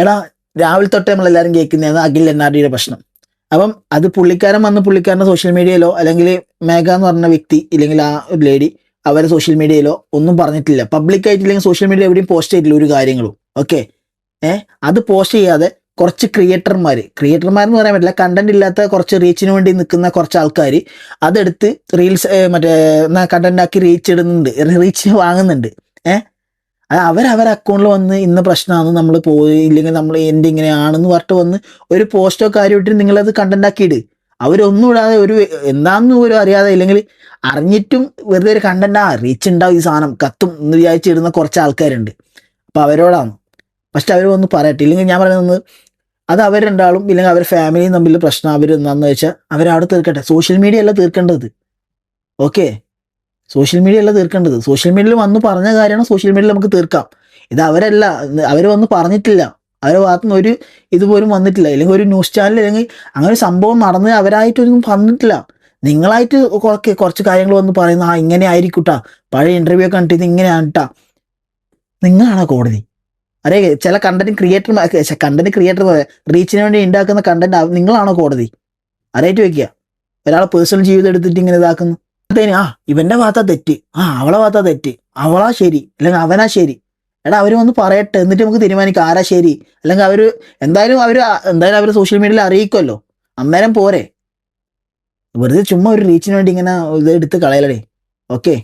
എടാ രാവിലെ തൊട്ടേ നമ്മളെല്ലാവരും കേൾക്കുന്നതാണ് അഖിൽ എൻആർഡിയുടെ പ്രശ്നം. അപ്പം അത് പുള്ളിക്കാരൻ വന്ന് പുള്ളിക്കാരൻ്റെ സോഷ്യൽ മീഡിയയിലോ അല്ലെങ്കിൽ മേഘ എന്ന് പറഞ്ഞ വ്യക്തി ഇല്ലെങ്കിൽ ആ ഒരു ലേഡി അവരെ സോഷ്യൽ മീഡിയയിലോ ഒന്നും പറഞ്ഞിട്ടില്ല, പബ്ലിക്കായിട്ട് ഇല്ലെങ്കിൽ സോഷ്യൽ മീഡിയ എവിടെയും പോസ്റ്റ് ചെയ്തിട്ടില്ല ഒരു കാര്യങ്ങളും. ഓക്കെ, അത് പോസ്റ്റ് ചെയ്യാതെ കുറച്ച് ക്രിയേറ്റർമാരെന്ന് പറയാൻ പറ്റില്ല, കണ്ടന്റ് ഇല്ലാത്ത കുറച്ച് റീച്ചിന് വേണ്ടി നിൽക്കുന്ന കുറച്ച് ആൾക്കാർ അതെടുത്ത് റീൽസ് മറ്റേ കണ്ടന്റ് ആക്കി റീച്ച് വാങ്ങുന്നുണ്ട്. അത് അവരവരെ അക്കൗണ്ടിൽ വന്ന് ഇന്ന പ്രശ്നമാണ് നമ്മൾ പോയി ഇല്ലെങ്കിൽ നമ്മൾ എൻ്റെ ഇങ്ങനെയാണെന്ന് പറഞ്ഞിട്ട് വന്ന് ഒരു പോസ്റ്റോ കാര്യമായിട്ട് നിങ്ങളത് കണ്ടന്റ് ആക്കിയിട്. അവരൊന്നും ഇടാതെ ഒരു എന്താണെന്ന് പോലും അറിയാതെ ഇല്ലെങ്കിൽ അറിഞ്ഞിട്ടും വെറുതെ ഒരു കണ്ടന്റ് റീച്ച് ഉണ്ടാവും ഈ സാധനം കത്തും എന്ന് വിചാരിച്ചിടുന്ന കുറച്ച് ആൾക്കാരുണ്ട്. അപ്പോൾ അവരോടാണ് ഫസ്റ്റ് അവർ വന്ന് പറയട്ടെ. ഇല്ലെങ്കിൽ ഞാൻ പറയുന്നത് അത് അവർ രണ്ടാളും ഇല്ലെങ്കിൽ അവരുടെ ഫാമിലിയും തമ്മിൽ പ്രശ്നം അവർ എന്താണെന്ന് വെച്ചാൽ അവരവിടെ തീർക്കട്ടെ. സോഷ്യൽ മീഡിയ അല്ല തീർക്കേണ്ടത്. ഓക്കെ, സോഷ്യൽ മീഡിയ അല്ല തീർക്കേണ്ടത്. സോഷ്യൽ മീഡിയയിൽ വന്ന് പറഞ്ഞ കാര്യമാണ് സോഷ്യൽ മീഡിയയിൽ നമുക്ക് തീർക്കാം. ഇത് അവരല്ല, അവർ വന്ന് പറഞ്ഞിട്ടില്ല, അവരുടെ ഭാഗത്തുനിന്ന് ഒരു ഇതുപോലും വന്നിട്ടില്ല. അല്ലെങ്കിൽ ഒരു ന്യൂസ് ചാനൽ അല്ലെങ്കിൽ അങ്ങനെ ഒരു സംഭവം നടന്ന് അവരായിട്ടൊന്നും പറഞ്ഞിട്ടില്ല. നിങ്ങളായിട്ട് കുറച്ച് കാര്യങ്ങൾ വന്ന് പറയുന്ന ഇങ്ങനെ ആയിരിക്കൂട്ടാ, പഴയ ഇൻ്റർവ്യൂ കണ്ടിട്ട് ഇത് ഇങ്ങനെയാണ് കേട്ടാ. നിങ്ങളാണോ കോടതി? അതെ, ചില കണ്ടന്റ് ക്രിയേറ്റർ റീച്ചിന് വേണ്ടി ഉണ്ടാക്കുന്ന കണ്ടന്റ് നിങ്ങളാണോ കോടതി? അതായിട്ട് വെക്കുക. ഒരാളെ പേഴ്സണൽ ജീവിതം എടുത്തിട്ട് ഇങ്ങനെ ഇതാക്കുന്നു. ഇവന്റെ ഭാഗത്താ തെറ്റ്, അവളെ ഭാഗത്താ തെറ്റ്, അവളാ ശരി അല്ലെങ്കിൽ അവനാ ശരി. എടാ അവർ വന്ന് പറയട്ടെ, എന്നിട്ട് നമുക്ക് തീരുമാനിക്കാം ആരാ ശരി. അല്ലെങ്കിൽ എന്തായാലും അവർ സോഷ്യൽ മീഡിയയിൽ അറിയിക്കുമല്ലോ, അന്നേരം പോരെ. വെറുതെ ചുമ്മാ ഒരു റീച്ചിന് വേണ്ടി ഇങ്ങനെ ഇത് എടുത്ത് കളയലടേ. ഓക്കെ.